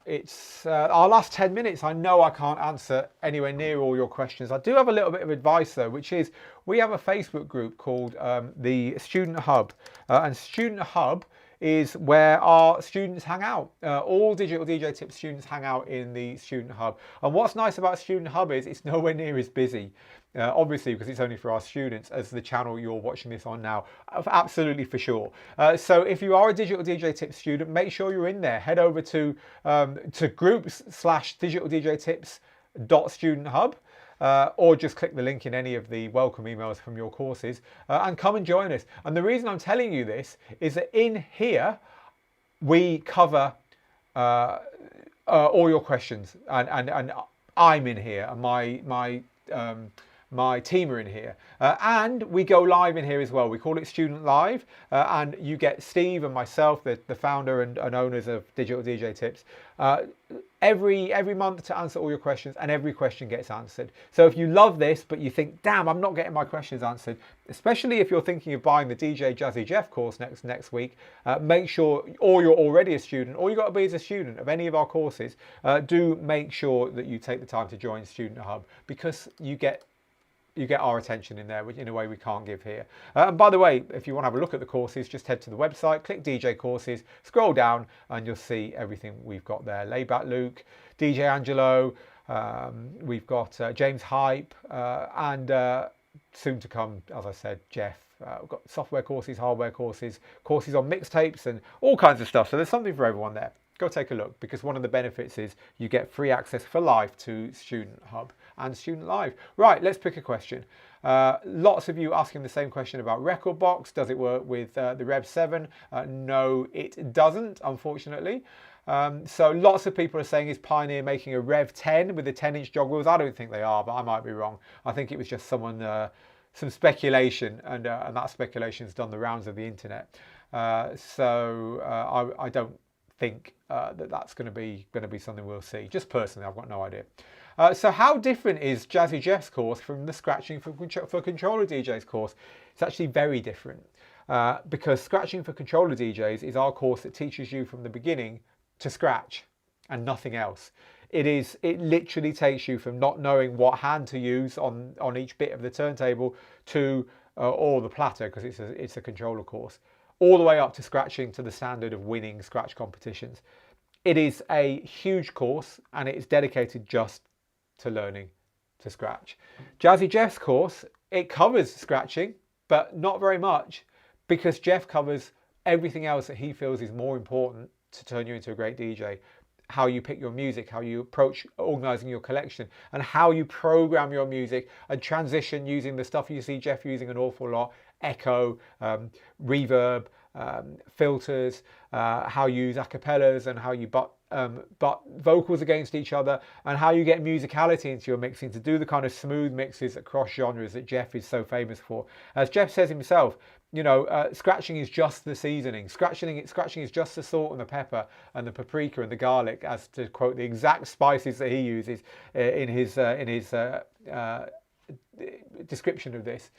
it's our last 10 minutes. I know I can't answer anywhere near all your questions. I do have a little bit of advice though, which is we have a Facebook group called the Student Hub. And Student Hub is where our students hang out. All Digital DJ Tips students hang out in the Student Hub. And what's nice about Student Hub is it's nowhere near as busy, obviously because it's only for our students, as the channel you're watching this on now. Absolutely, for sure. So if you are a Digital DJ Tips student, make sure you're in there. Head over to groups/digitaldjtips.studenthub. Or just click the link in any of the welcome emails from your courses and come and join us. And the reason I'm telling you this is that in here we cover all your questions, and I'm in here, and my team are in here, and we go live in here as well. We call it Student Live, and you get Steve and myself, the founder and owners of Digital DJ Tips, every month to answer all your questions, and every question gets answered. So if you love this but you think, damn, I'm not getting my questions answered, especially if you're thinking of buying the DJ Jazzy Jeff course next week, make sure, or you're already a student, all you got to be is a student of any of our courses, do make sure that you take the time to join Student Hub, because you get our attention in there in a way we can't give here. And by the way, if you want to have a look at the courses, just head to the website, click DJ courses, scroll down, and you'll see everything we've got there. Layback Luke, DJ Angelo, we've got James Hype, and soon to come, as I said, Jeff. We've got software courses, hardware courses, courses on mixtapes, and all kinds of stuff. So there's something for everyone there. Go take a look, because one of the benefits is you get free access for life to Student Hub and Student Live. Right, let's pick a question. Lots of you asking the same question about Rekordbox. Does it work with the Rev 7? No, it doesn't, unfortunately. So lots of people are saying, is Pioneer making a Rev 10 with the 10-inch jog wheels? I don't think they are, but I might be wrong. I think it was just some speculation, and that speculation's done the rounds of the internet. I don't think that's going to be something we'll see. Just personally, I've got no idea. So how different is Jazzy Jeff's course from the Scratching for Controller DJs course? It's actually very different, because Scratching for Controller DJs is our course that teaches you from the beginning to scratch and nothing else. It literally takes you from not knowing what hand to use on each bit of the turntable to or the platter, because it's a controller course, all the way up to scratching to the standard of winning scratch competitions. It is a huge course, and it is dedicated just to learning to scratch. Jazzy Jeff's course, it covers scratching, but not very much, because Jeff covers everything else that he feels is more important to turn you into a great DJ. How you pick your music, how you approach organizing your collection, and how you program your music and transition using the stuff you see Jeff using an awful lot: echo, reverb, filters, how you use acapellas, and how you but vocals against each other, and how you get musicality into your mixing to do the kind of smooth mixes across genres that Jeff is so famous for. As Jeff says himself, you know, scratching is just the seasoning. Scratching is just the salt and the pepper and the paprika and the garlic, as to quote the exact spices that he uses in his description of this.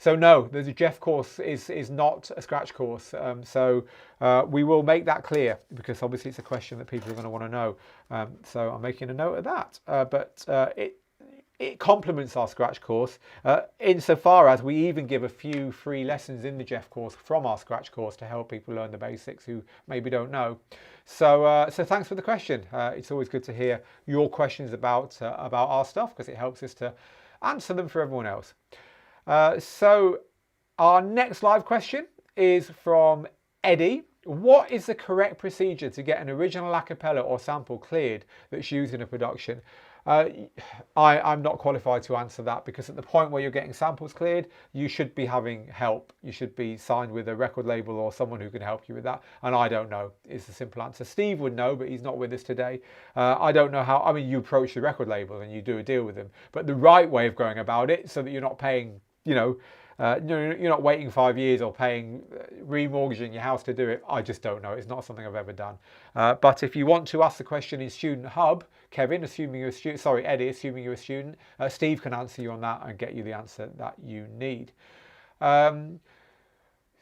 So no, the Jeff course is not a scratch course. So we will make that clear, because obviously it's a question that people are going to want to know. So I'm making a note of that. But it complements our scratch course insofar as we even give a few free lessons in the Jeff course from our scratch course to help people learn the basics who maybe don't know. So so thanks for the question. It's always good to hear your questions about our stuff, because it helps us to answer them for everyone else. So our next live question is from Eddie. What is the correct procedure to get an original a cappella or sample cleared that's used in a production? I'm not qualified to answer that, because at the point where you're getting samples cleared, you should be having help. You should be signed with a record label or someone who can help you with that. And I don't know is the simple answer. Steve would know, but he's not with us today. I don't know how. I mean, you approach the record label and you do a deal with them, but the right way of going about it, so that you're not paying, you know, you're not waiting 5 years or paying, remortgaging your house to do it. I just don't know. It's not something I've ever done. But if you want to ask the question in Student Hub, Kevin, assuming you're a student, sorry, Eddie, assuming you're a student, Steve can answer you on that and get you the answer that you need.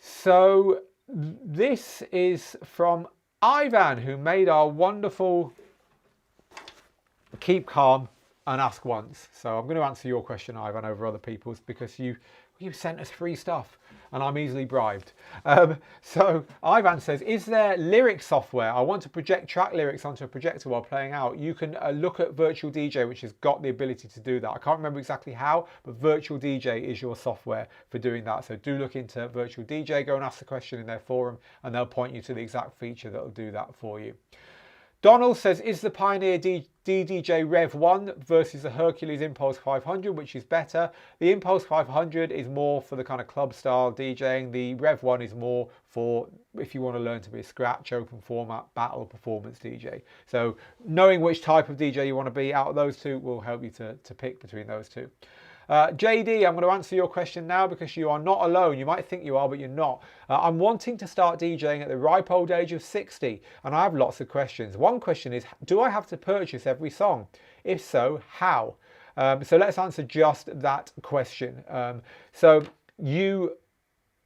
So this is from Ivan, who made our wonderful keep calm and ask once. So I'm going to answer your question, Ivan, over other people's, because you sent us free stuff and I'm easily bribed. So Ivan says, is there lyric software? I want to project track lyrics onto a projector while playing out. You can look at Virtual DJ, which has got the ability to do that. I can't remember exactly how, but Virtual DJ is your software for doing that. So do look into Virtual DJ, go and ask the question in their forum, and they'll point you to the exact feature that will do that for you. Donald says, is the Pioneer DDJ Rev 1 versus the Hercules Impulse 500, which is better? The Impulse 500 is more for the kind of club style DJing. The Rev 1 is more for if you want to learn to be a scratch, open format, battle, performance DJ. So knowing which type of DJ you want to be out of those two will help you to pick between those two. JD, I'm going to answer your question now, because you are not alone. You might think you are, but you're not. I'm wanting to start DJing at the ripe old age of 60, and I have lots of questions. One question is, do I have to purchase every song? If so, how? So let's answer just that question. So you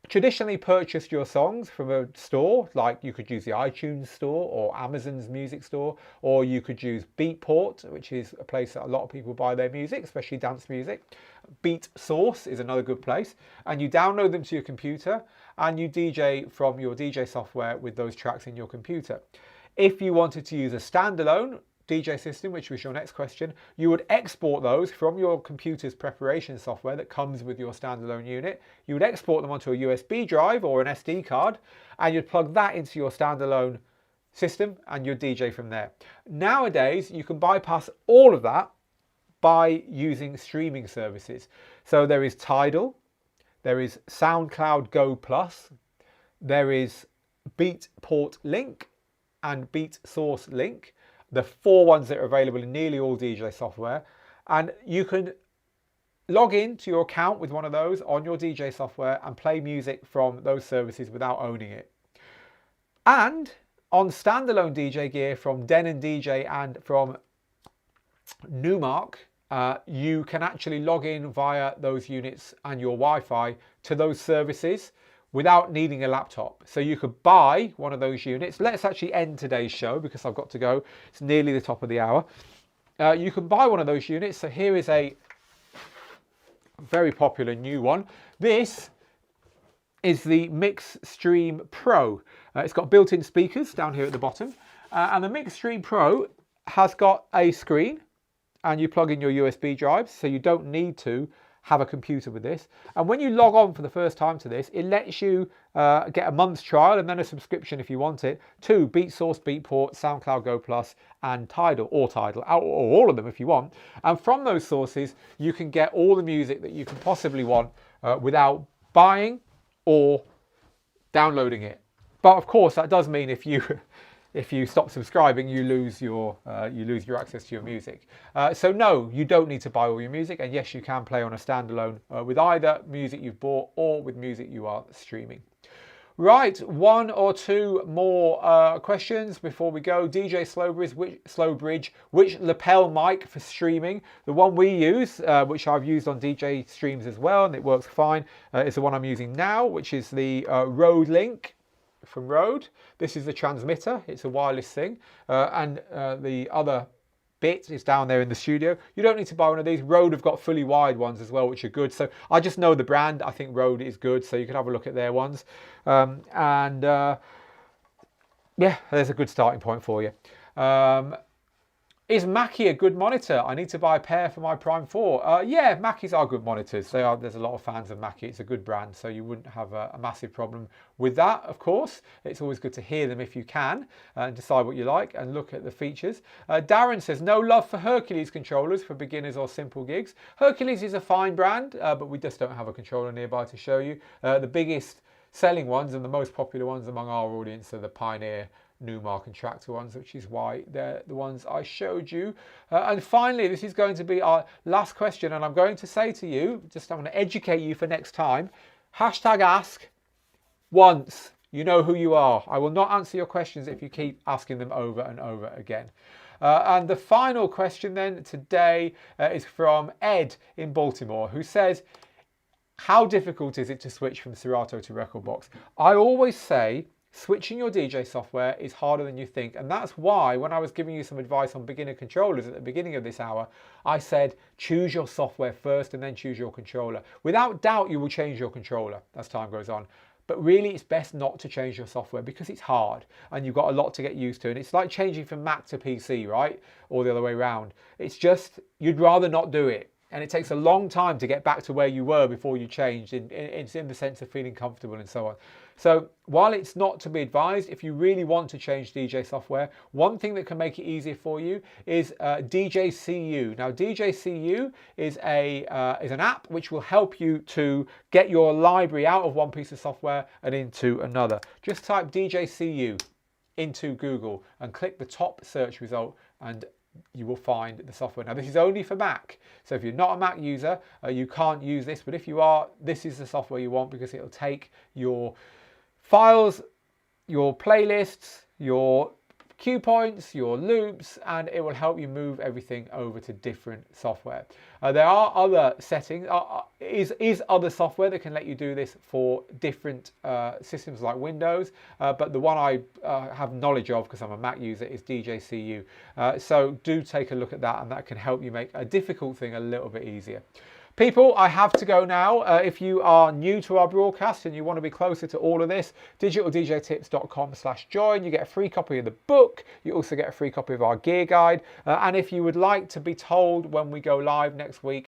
traditionally purchased your songs from a store, like you could use the iTunes store or Amazon's music store, or you could use Beatport, which is a place that a lot of people buy their music, especially dance music. Beat Source is another good place, and you download them to your computer and you DJ from your DJ software with those tracks in your computer. If you wanted to use a standalone DJ system, which was your next question, you would export those from your computer's preparation software that comes with your standalone unit. You would export them onto a USB drive or an SD card, and you'd plug that into your standalone system and you'd DJ from there. Nowadays, you can bypass all of that by using streaming services. So there is Tidal, there is SoundCloud Go Plus, there is Beatport Link and Beat Source Link. The 4 ones that are available in nearly all DJ software, and you can log in to your account with one of those on your DJ software and play music from those services without owning it. And on standalone DJ gear from Denon DJ and from Numark, you can actually log in via those units and your Wi-Fi to those services without needing a laptop. So you could buy one of those units. Let's actually end today's show because I've got to go. It's nearly the top of the hour. You can buy one of those units. So here is a very popular new one. This is the MixStream Pro. It's got built-in speakers down here at the bottom. And the MixStream Pro has got a screen, and you plug in your USB drives, so you don't need to have a computer with this. And when you log on for the first time to this, it lets you get a month's trial and then a subscription if you want it to BeatSource, Beatport, SoundCloud Go Plus and Tidal, or all of them if you want. And from those sources, you can get all the music that you can possibly want without buying or downloading it. But of course, that does mean if you if you stop subscribing, you lose your access to your music. So no, you don't need to buy all your music, and yes, you can play on a standalone with either music you've bought or with music you are streaming. Right, one or two more questions before we go. DJ Slowbridge, which lapel mic for streaming? The one we use, which I've used on DJ streams as well, and it works fine, is the one I'm using now, which is the Rode Link from Rode. This is the transmitter. It's a wireless thing, and the other bit is down there in the studio. You don't need to buy one of these. Rode have got fully wired ones as well, which are good. So I just know the brand. I think Rode is good, so you can have a look at their ones. Yeah, there's a good starting point for you. Is Mackie a good monitor? I need to buy a pair for my Prime 4. Yeah, Mackies are good monitors. There's a lot of fans of Mackie. It's a good brand, so you wouldn't have a massive problem with that, of course. It's always good to hear them if you can and decide what you like and look at the features. Darren says, no love for Hercules controllers for beginners or simple gigs. Hercules is a fine brand, but we just don't have a controller nearby to show you. The biggest selling ones and the most popular ones among our audience are the Pioneer, Newmark and Tractor ones, which is why they're the ones I showed you. And finally, this is going to be our last question, and I'm going to say to you, I'm going to educate you for next time, hashtag ask once. You know who you are. I will not answer your questions if you keep asking them over and over again. And the final question then today is from Ed in Baltimore, who says, how difficult is it to switch from Serato to Rekordbox? I always say, switching your DJ software is harder than you think, and that's why when I was giving you some advice on beginner controllers at the beginning of this hour, I said choose your software first and then choose your controller. Without doubt you will change your controller as time goes on, but really it's best not to change your software because it's hard and you've got a lot to get used to, and it's like changing from Mac to PC, right? Or the other way around. It's just, you'd rather not do it. And it takes a long time to get back to where you were before you changed. It's in the sense of feeling comfortable and so on. So while it's not to be advised, if you really want to change DJ software, one thing that can make it easier for you is DJCU. Now, DJCU is an app which will help you to get your library out of one piece of software and into another. Just type DJCU into Google and click the top search result, and you will find the software. Now, this is only for Mac, so if you're not a Mac user, you can't use this, but if you are, this is the software you want because it'll take your files, your playlists, your cue points, your loops, and it will help you move everything over to different software. There are other settings, is other software that can let you do this for different systems like Windows, but the one I have knowledge of because I'm a Mac user is DJCU. So do take a look at that, and that can help you make a difficult thing a little bit easier. People, I have to go now. If you are new to our broadcast and you want to be closer to all of this, digitaldjtips.com/join. You get a free copy of the book. You also get a free copy of our gear guide. And if you would like to be told when we go live next week,